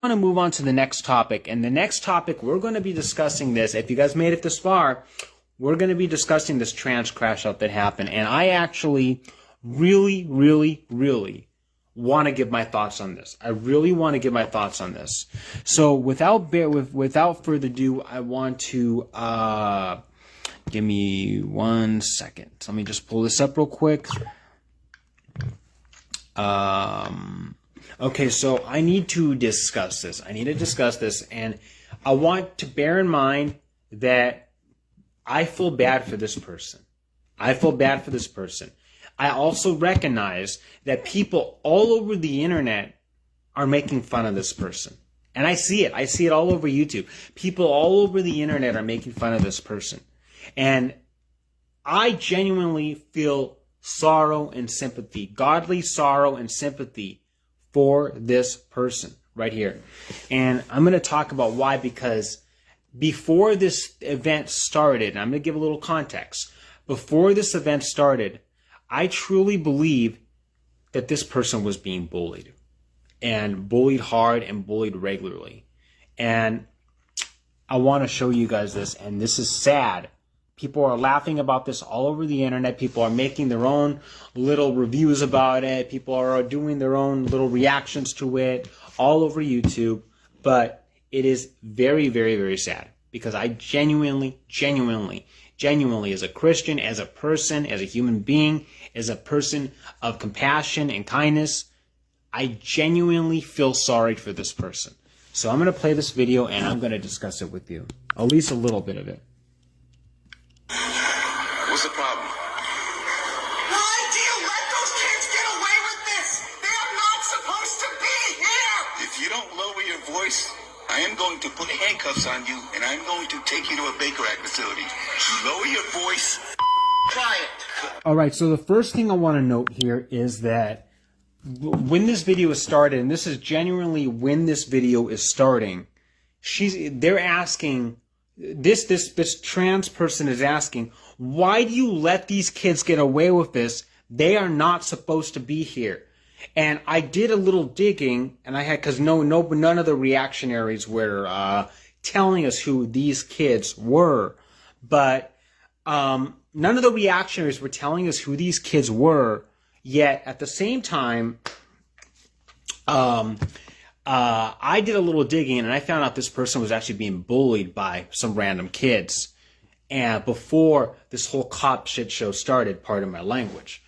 want to move on to the next topic. And the next topic, we're going to be discussing this. If you guys made it this far, we're going to be discussing this trans crash out that happened. And I actually really want to give my thoughts on this. I really want to give my thoughts on this. So without further ado, I want to give me 1 second. Let me just pull this up real quick. Okay, so I need to discuss this. And I want to bear in mind that I feel bad for this person. I also recognize that people all over the internet are making fun of this person. And I see it. I see it all over YouTube. People all over the internet are making fun of this person. And I genuinely feel sorrow and sympathy, godly sorrow and sympathy for this person right here. And I'm going to talk about why, because before this event started, and I'm going to give a little context, before this event started, I truly believe that this person was being bullied, and bullied hard and bullied regularly. And I want to show you guys this, and this is sad. People are laughing about this all over the internet. People are making their own little reviews about it. People are doing their own little reactions to it all over YouTube. But it is very sad, because I genuinely, as a Christian, as a person, as a human being, as a person of compassion and kindness, I genuinely feel sorry for this person. So I'm going to play this video and I'm going to discuss it with you. At least a little bit of it. What's the problem? Why do you let those kids get away with this? They are not supposed to be here! If you don't lower your voice, I am going to put handcuffs on you, and I'm going to take you to a Baker Act facility. Lower your voice. Try it. All right, so the first thing I want to note here is that when this video is started, and this is genuinely when this video is starting, they're asking, this trans person is asking, why do you let these kids get away with this? They are not supposed to be here. And I did a little digging, and I had, because none of the reactionaries were telling us who these kids were, but none of the reactionaries were telling us who these kids were. Yet at the same time, I did a little digging, and I found out this person was actually being bullied by some random kids, and before this whole cop shit show started, pardon my language.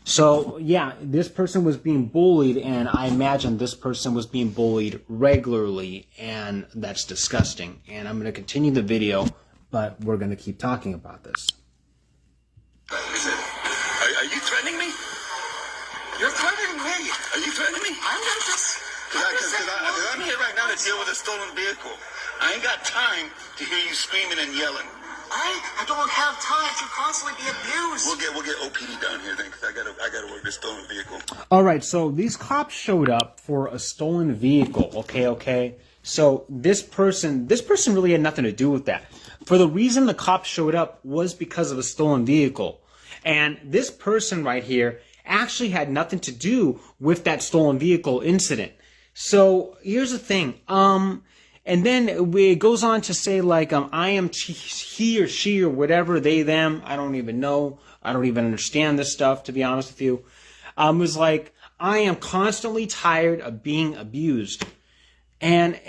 So, yeah, this person was being bullied, and I imagine this person was being bullied regularly, and that's disgusting. And I'm going to continue the video, but we're going to keep talking about this. Listen, are you threatening me? You're threatening me. Are you threatening me? I'm just... Because I'm here right now to deal with a stolen vehicle. I ain't got time to hear you screaming and yelling. I don't have time to constantly be abused. We'll get OPD down here then, because I gotta work this stolen vehicle. All right, so these cops showed up for a stolen vehicle. Okay. So this person really had nothing to do with that. For the reason the cops showed up was because of a stolen vehicle, and this person right here actually had nothing to do with that stolen vehicle incident. So here's the thing. And then it goes on to say, like, I am he or she or whatever, they, them. I don't even know. I don't even understand this stuff, to be honest with you. It was like, I am constantly tired of being abused. And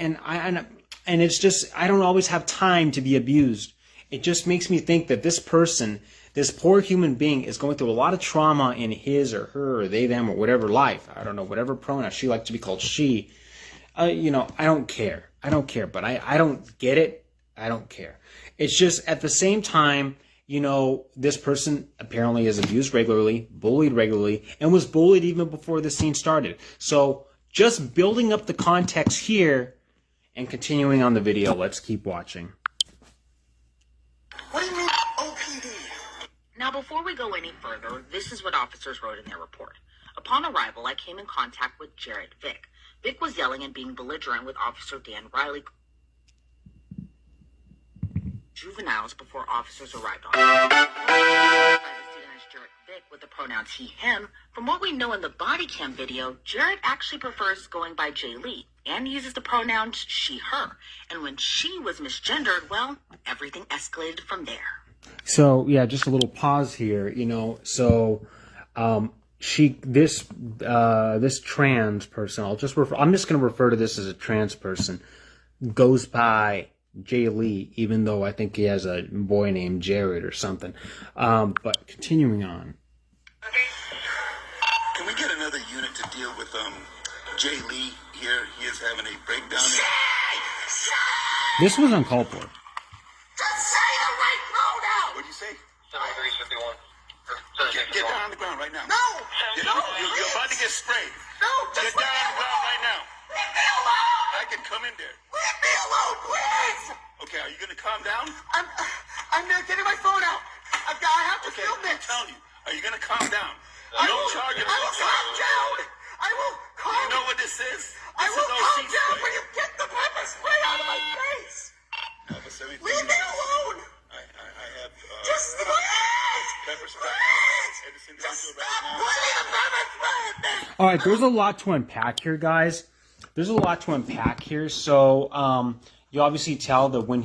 it's just, I don't always have time to be abused. It just makes me think that this person, this poor human being, is going through a lot of trauma in his or her or they, them, or whatever life. I don't know, whatever pronoun. She likes to be called she. I don't care. But I don't get it. I don't care. It's just at the same time, this person apparently is abused regularly, bullied regularly, and was bullied even before the scene started. So just building up the context here and continuing on the video. Let's keep watching. What do you mean, OPD? Now, before we go any further, this is what officers wrote in their report. Upon arrival, I came in contact with Jared Vick. Vic was yelling and being belligerent with Officer Dan Riley. Juveniles before officers arrived on. Jared Vick with the pronouns he, him. From what we know in the body cam video, Jared actually prefers going by Jaylee and uses the pronouns she, her. And when she was misgendered, well, everything escalated from there. So yeah, just a little pause here. So this trans person, I'm just going to refer to this as a trans person, goes by Jaylee, even though I think he has a boy named Jared or something. But continuing on. Can we get another unit to deal with Jaylee here? He is having a breakdown. This was uncalled for. Just say the right pronoun! What do you say? 7351. Get down on the ground right now. No! You're about to get sprayed. No, Get just down on the ground right now. leave me alone! I can come in there. Leave me alone, please! Okay, are you going to calm down? I'm getting my phone out. I have to Okay, film I'm this. telling you. Are you going to calm down? I No will charge of calm down. I will calm You know what this is? I This will is calm OC down spray. when you get the pepper spray out of my face. Alpha 73. Leave me alone. I have Just please. pepper spray. Please. At this Just individual stop right now. putting the pepper spray in me. All right, there's a lot to unpack here, guys. There's a lot to unpack here. So, you obviously tell that when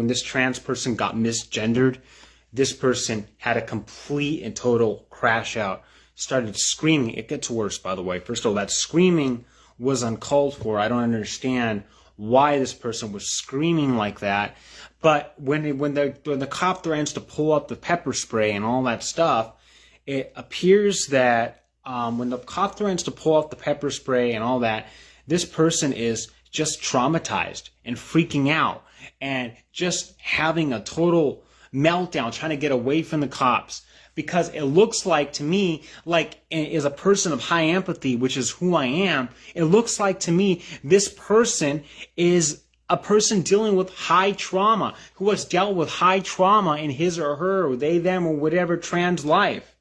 this trans person got misgendered, this person had a complete and total crash out, started screaming. It gets worse, by the way. First of all, that screaming was uncalled for. I don't understand why this person was screaming like that. But when the cop threatens to pull up the pepper spray and all that stuff, it appears that when the cop threatens to pull up the pepper spray and all that, this person is just traumatized and freaking out and just having a total meltdown, trying to get away from the cops. Because it looks like to me, like as a person of high empathy, which is who I am, it looks like to me this person is a person dealing with high trauma, who has dealt with high trauma in his or her, or they, them, or whatever trans life.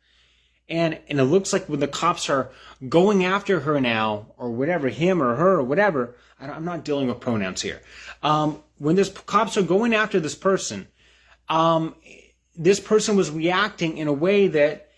And it looks like when the cops are going after her now, or whatever, him or her or whatever, I'm not dealing with pronouns here. When this cops are going after this person was reacting in a way that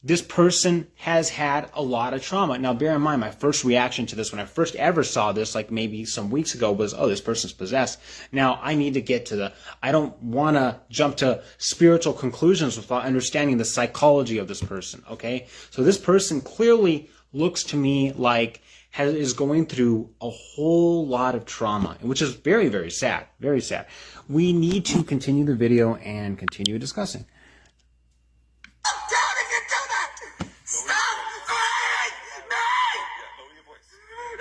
this person has had a lot of trauma. Now, bear in mind, my first reaction to this when I first ever saw this, like maybe some weeks ago, was, oh, this person's possessed. Now, I need to get to I don't want to jump to spiritual conclusions without understanding the psychology of this person, okay? So this person clearly looks to me like is going through a whole lot of trauma, which is very, very sad, very sad. We need to continue the video and continue discussing. I'm down if you do that. Stop threatening me. Lower your voice. Leave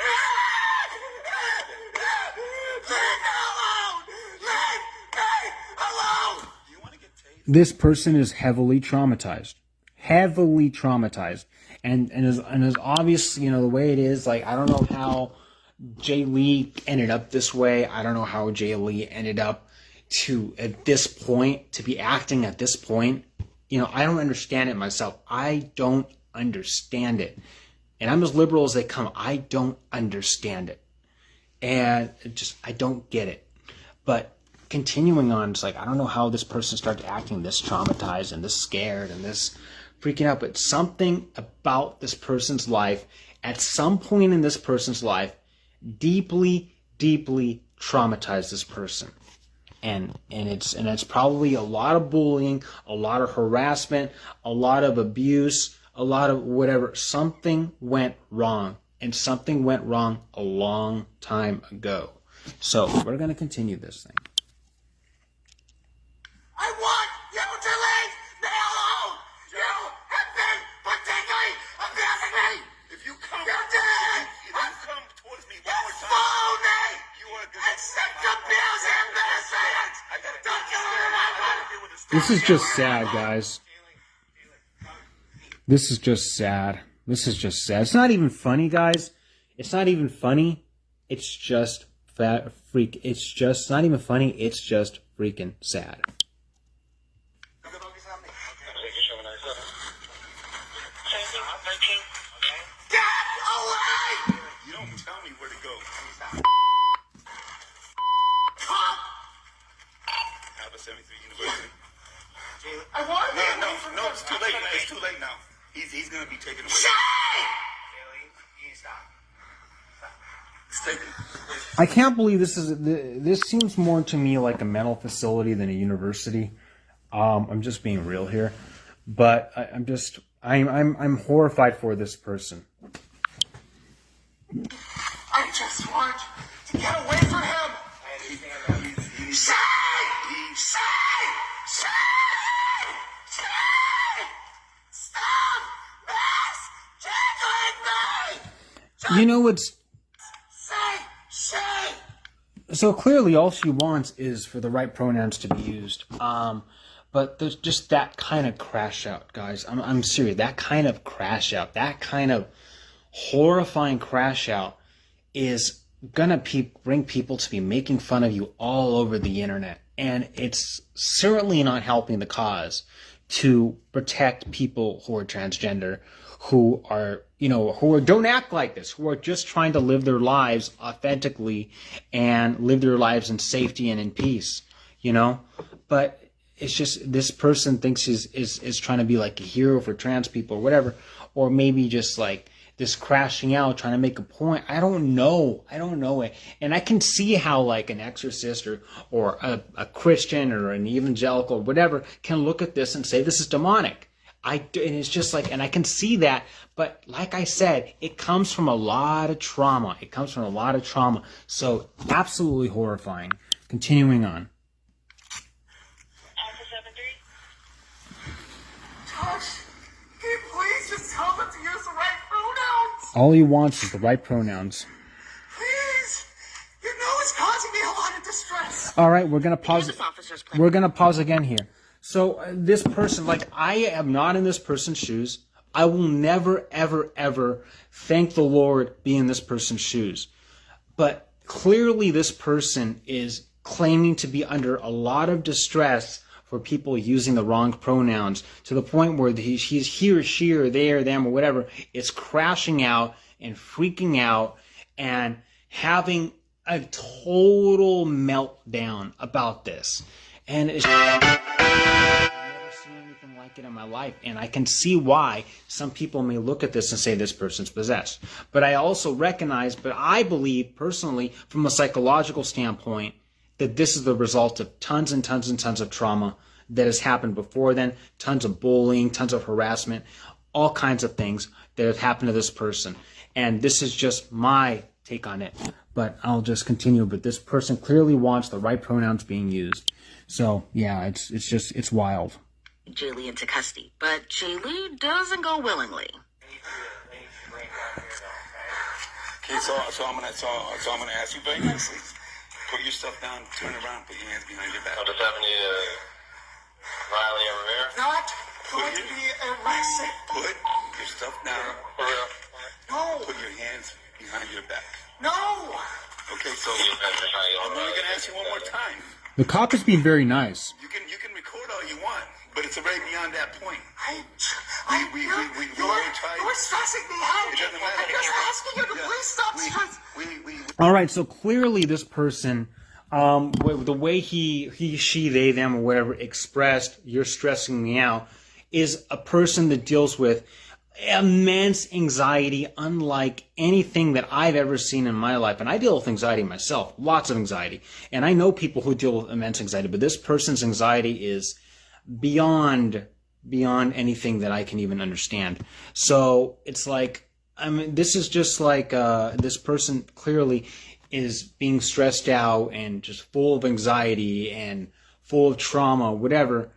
me alone. Leave me alone. Do you want to get tased? This person is heavily traumatized. Heavily traumatized. And is obvious, the way it is, like, I don't know how Jaylee ended up this way. I don't know how Jaylee ended up to be acting at this point. I don't understand it myself. I don't understand it. And I'm as liberal as they come. I don't understand it. And I don't get it. But continuing on, it's like, I don't know how this person started acting this traumatized and this scared and this freaking out, but something about this person's life, at some point in this person's life, deeply, deeply traumatized this person. And it's probably a lot of bullying, a lot of harassment, a lot of abuse, a lot of whatever. Something went wrong. And something went wrong a long time ago. So we're going to continue this thing. I want you to leave me alone. You have been particularly abusing me. If you come, You did. if you come towards me one You more time, fool me. you are good. And sent abuse him to the sentence. Don't you remember? This is just sad, guys. This is just sad. This is just sad. It's not even funny, guys. It's not even funny. It's just It's just not even funny. It's just freaking sad. Get away! You don't tell me where to go. Cop! Alpha 73 University. I want to No, get no, away from no, I can't believe this seems more to me like a mental facility than a university. I'm just being real here, but I'm horrified for this person. I just want to get away from him. Say! Stop misgendering me! You know what's... Say! So clearly all she wants is for the right pronouns to be used. But there's just that kind of crash out, guys. I'm serious. That kind of crash out, that kind of horrifying crash out is gonna bring people to be making fun of you all over the internet. And it's certainly not helping the cause to protect people who are transgender, who are, don't act like this, who are just trying to live their lives authentically and live their lives in safety and in peace, But it's just this person thinks is trying to be like a hero for trans people or whatever, or maybe just like this crashing out, trying to make a point. I don't know it. And I can see how like an exorcist or a Christian or an evangelical or whatever can look at this and say this is demonic. And it's just like, and I can see that, but like I said, it comes from a lot of trauma. So absolutely horrifying. Continuing on. Josh, can you please just tell them to use the right pronouns? All he wants is the right pronouns. Please. You know it's causing me a lot of distress. All right, we're going to pause. This officer's plan. We're going to pause again here. So this person, like I am not in this person's shoes. I will never, ever, ever thank the Lord be in this person's shoes. But clearly this person is claiming to be under a lot of distress for people using the wrong pronouns to the point where he's he or she or they or them or whatever is crashing out and freaking out and having a total meltdown about this. And it's... I've never seen anything like it in my life, and I can see why some people may look at this and say this person's possessed. But I also recognize, but I believe personally, from a psychological standpoint, that this is the result of tons and tons and tons of trauma that has happened before then, tons of bullying, tons of harassment, all kinds of things that have happened to this person. And this is just my take on it, but I'll just continue. But this person clearly wants the right pronouns being used. So yeah, it's wild. Jaylee into custody, but Jaylee doesn't go willingly. Okay, so I'm gonna ask you very nicely. Put your stuff down, turn around, put your hands behind your back. Does that mean Riley and Rivera? Not going to be arrested. Put your stuff down. For real? No. Put your hands behind your back. No. Okay, so I'm only gonna ask you one more time. The cop is being very nice. You can record all you want, but it's already beyond that point. You're already tried. You're stressing me out. It doesn't matter. I'm just asking you to please stop stressing. All right, so clearly this person, the way he, she, they, them, or whatever expressed, "You're stressing me out," is a person that deals with immense anxiety, unlike anything that I've ever seen in my life. And I deal with anxiety myself, lots of anxiety. And I know people who deal with immense anxiety, but this person's anxiety is beyond anything that I can even understand. So it's like, this is just like, this person clearly is being stressed out and just full of anxiety and full of trauma, whatever,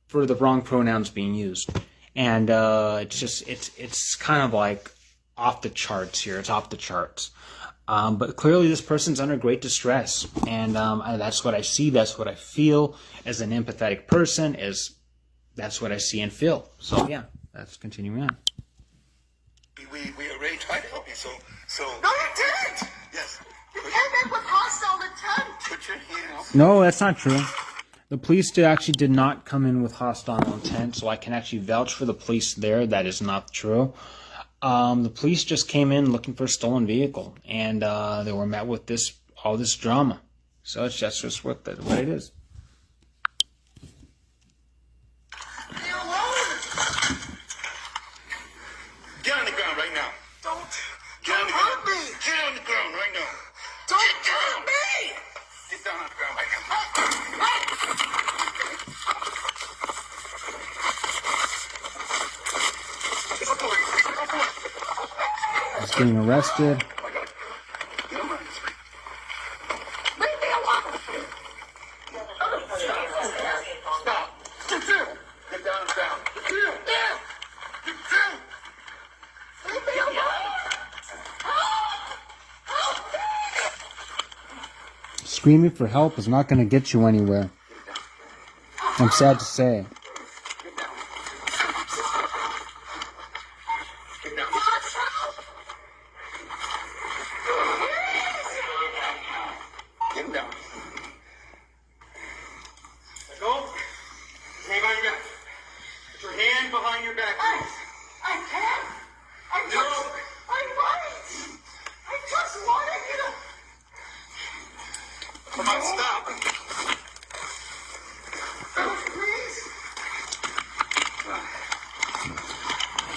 for the wrong pronouns being used. And it's kind of like off the charts here. It's off the charts. But clearly this person's under great distress. And that's what I see. That's what I feel as an empathetic person. That's what I see and feel. So, yeah, that's continuing on. We already tried to help you, so... No, you didn't. Yes. You came in with hostile intent. Put your hands... No, that's not true. The police actually did not come in with hostile intent, so I can actually vouch for the police there. That is not true. The police just came in looking for a stolen vehicle, and they were met with all this drama. So that's just what it is. Leave me alone. Get on the ground right now. Don't Get on the hurt ground. me. Get on the ground right now. Don't kill me! Get down on the ground, Mike. He's getting arrested. Leave me alone! Stop. Get down. Get down on the ground. Get down. Get down. Leave me alone! Screaming for help is not going to get you anywhere. I'm sad to say. Get him down. Let go. Hang on your back. Put your hand behind your back. I can't! I might! I just wanted you to... Come on, stop. Please?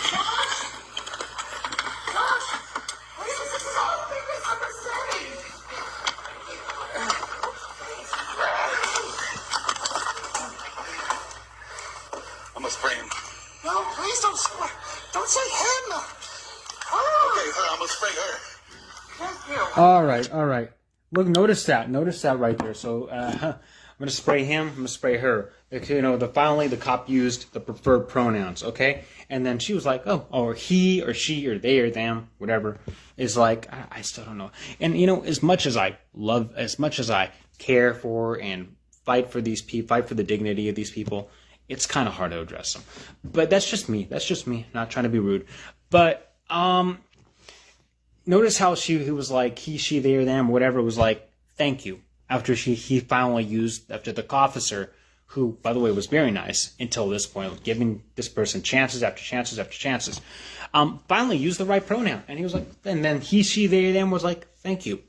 Josh? Josh? Please, this is all a big misunderstanding! I'm gonna spray him. No, please don't say him! Okay, Oh, her. I'm gonna spray her. thank you. All right. Look, notice that right there. So I'm gonna spray him. I'm gonna spray her. You know, finally the cop used the preferred pronouns. Okay, and then she was like, oh, or he or she or they or them, whatever. Is like I still don't know. And you know, as much as I care for and fight for these people, fight for the dignity of these people, it's kind of hard to address them. But that's just me. Not trying to be rude. But notice how he was like, he, she, they, or them, whatever, was like, thank you. After he finally used, after the officer, who, by the way, was very nice until this point, giving this person chances after chances after chances, finally used the right pronoun. And he was like, and then he, she, they, them was like, thank you.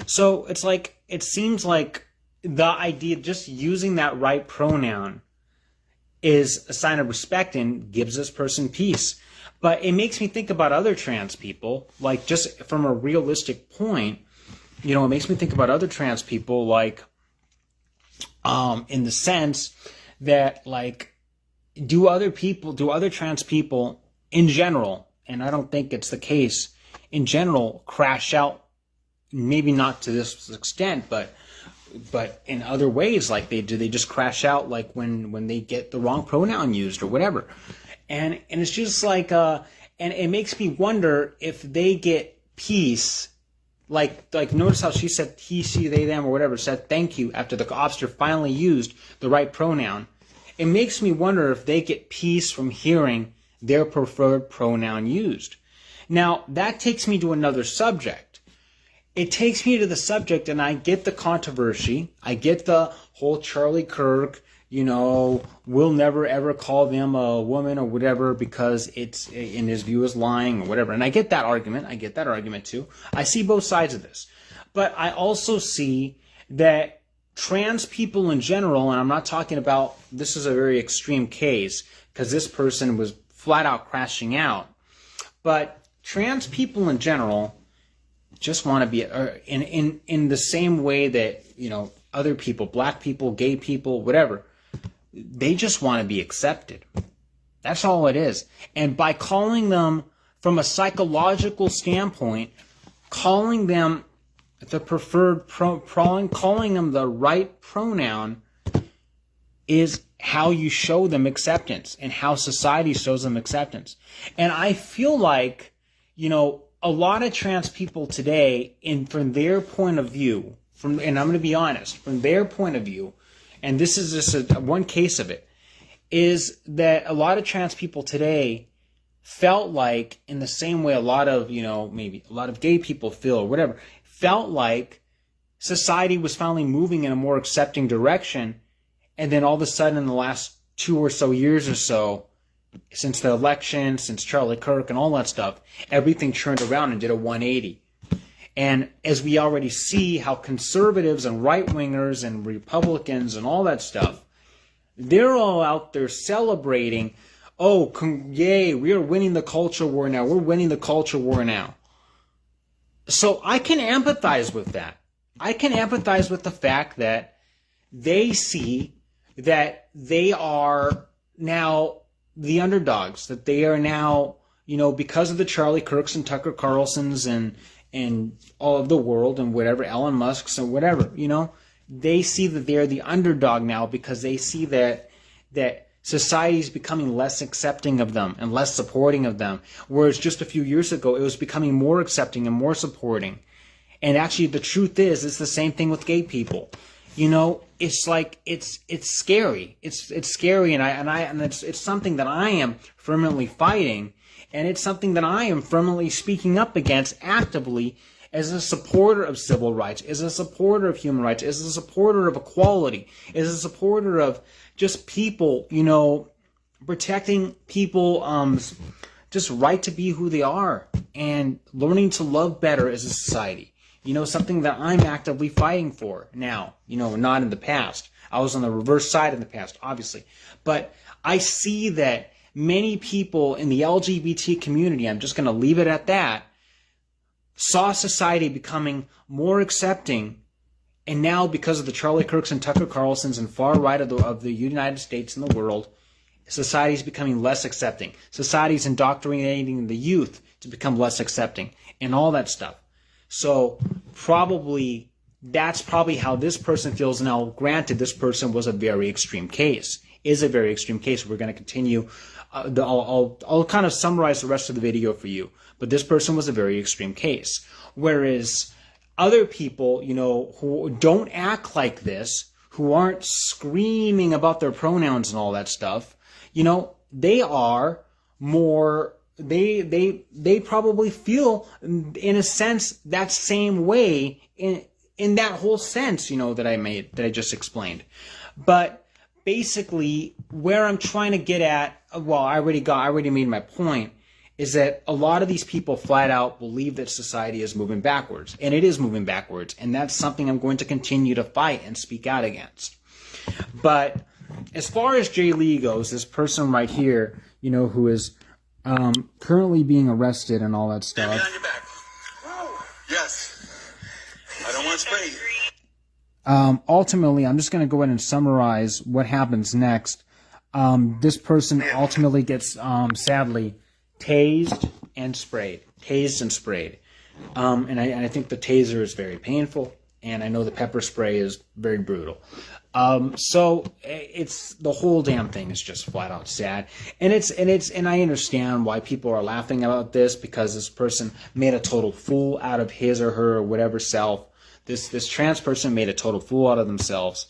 So it's like, it seems like the idea of just using that right pronoun is a sign of respect and gives this person peace. But it makes me think about other trans people, like just from a realistic point, you know, it makes me think about other trans people, like, in the sense that, like, do other trans people in general, and I don't think it's the case, in general, crash out, maybe not to this extent, but in other ways, like they just crash out, like when they get the wrong pronoun used or whatever. And it's just like, and it makes me wonder if they get peace, like notice how she said he, she, they, them, or whatever, said thank you after the officer finally used the right pronoun. It makes me wonder if they get peace from hearing their preferred pronoun used. Now, that takes me to another subject. It takes me to the subject, and I get the controversy. I get the whole Charlie Kirk, you know, we'll never ever call them a woman or whatever because it's, in his view, is lying or whatever. And I get that argument. I get that argument too. I see both sides of this. But I also see that trans people in general, and I'm not talking about, this is a very extreme case because this person was flat out crashing out. But trans people in general just want to be in the same way that, you know, other people, black people, gay people, whatever, they just want to be accepted. That's all it is. And by calling them, from a psychological standpoint, calling them the preferred calling them the right pronoun is how you show them acceptance and how society shows them acceptance. And I feel like, you know, a lot of trans people today, from their point of view, and I'm going to be honest, from their point of view, and this is just one case of it, is that a lot of trans people today felt like, in the same way a lot of, you know, maybe a lot of gay people feel or whatever, felt like society was finally moving in a more accepting direction. And then all of a sudden in the last 2 or so years or so, since the election, since Charlie Kirk and all that stuff, everything turned around and did a 180. And as we already see how conservatives and right-wingers and Republicans and all that stuff, they're all out there celebrating, oh, yay, we are winning the culture war now. We're winning the culture war now. So I can empathize with that. I can empathize with the fact that they see that they are now the underdogs, that they are now, you know, because of the Charlie Kirks and Tucker Carlsons and all of the world and whatever, Elon Musk's and whatever, you know, they see that they're the underdog now because they see that society is becoming less accepting of them and less supporting of them, whereas just a few years ago it was becoming more accepting and more supporting. And actually, the truth is, it's the same thing with gay people. You know, it's like it's scary. It's scary, and it's something that I am firmly fighting, and it's something that I am firmly speaking up against actively as a supporter of civil rights, as a supporter of human rights, as a supporter of equality, as a supporter of just people, you know, protecting people, just right to be who they are and learning to love better as a society. You know, something that I'm actively fighting for now, you know, not in the past. I was on the reverse side in the past, obviously. But I see that many people in the LGBT community, I'm just going to leave it at that, saw society becoming more accepting. And now, because of the Charlie Kirks and Tucker Carlsons and far right of the United States and the world, society is becoming less accepting. Society is indoctrinating the youth to become less accepting and all that stuff. So that's probably how this person feels. Now, granted, this person was a very extreme case, is a very extreme case. We're going to continue. I'll kind of summarize the rest of the video for you. But this person was a very extreme case. Whereas other people, you know, who don't act like this, who aren't screaming about their pronouns and all that stuff, you know, they are more... They probably feel, in a sense, that same way in that whole sense, you know, that I just explained. But basically, where I'm trying to get at, well, I already made my point, is that a lot of these people flat out believe that society is moving backwards, and it is moving backwards, and that's something I'm going to continue to fight and speak out against. But as far as Jaylee goes, this person right here, you know, who is currently being arrested and all that stuff. Stand behind your back. Yes. I don't want to spray you. Ultimately, I'm just going to go ahead and summarize what happens next. This person ultimately gets, sadly, tased and sprayed. And I think the taser is very painful, and I know the pepper spray is very brutal. So it's the whole damn thing is just flat out sad, and I understand why people are laughing about this, because this person made a total fool out of his or her or whatever self. This trans person made a total fool out of themselves,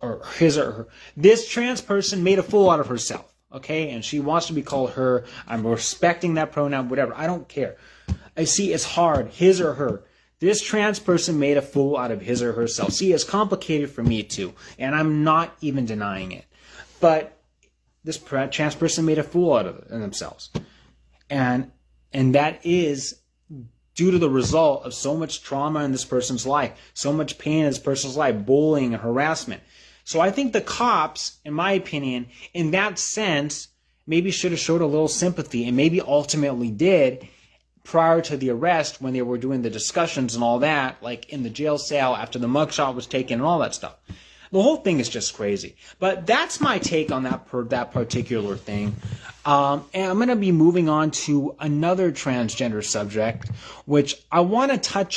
or his or her. This trans person made a fool out of herself. Okay, and she wants to be called her. I'm respecting that pronoun, whatever. I don't care. I see it's hard, his or her. This trans person made a fool out of his or herself. See, it's complicated for me too, and I'm not even denying it. But this trans person made a fool out of themselves. And that is due to the result of so much trauma in this person's life, so much pain in this person's life, bullying and harassment. So I think the cops, in my opinion, in that sense, maybe should have showed a little sympathy, and maybe ultimately did, prior to the arrest, when they were doing the discussions and all that, like in the jail cell after the mugshot was taken and all that stuff. The whole thing is just crazy. But that's my take on that particular thing. And I'm going to be moving on to another transgender subject, which I want to touch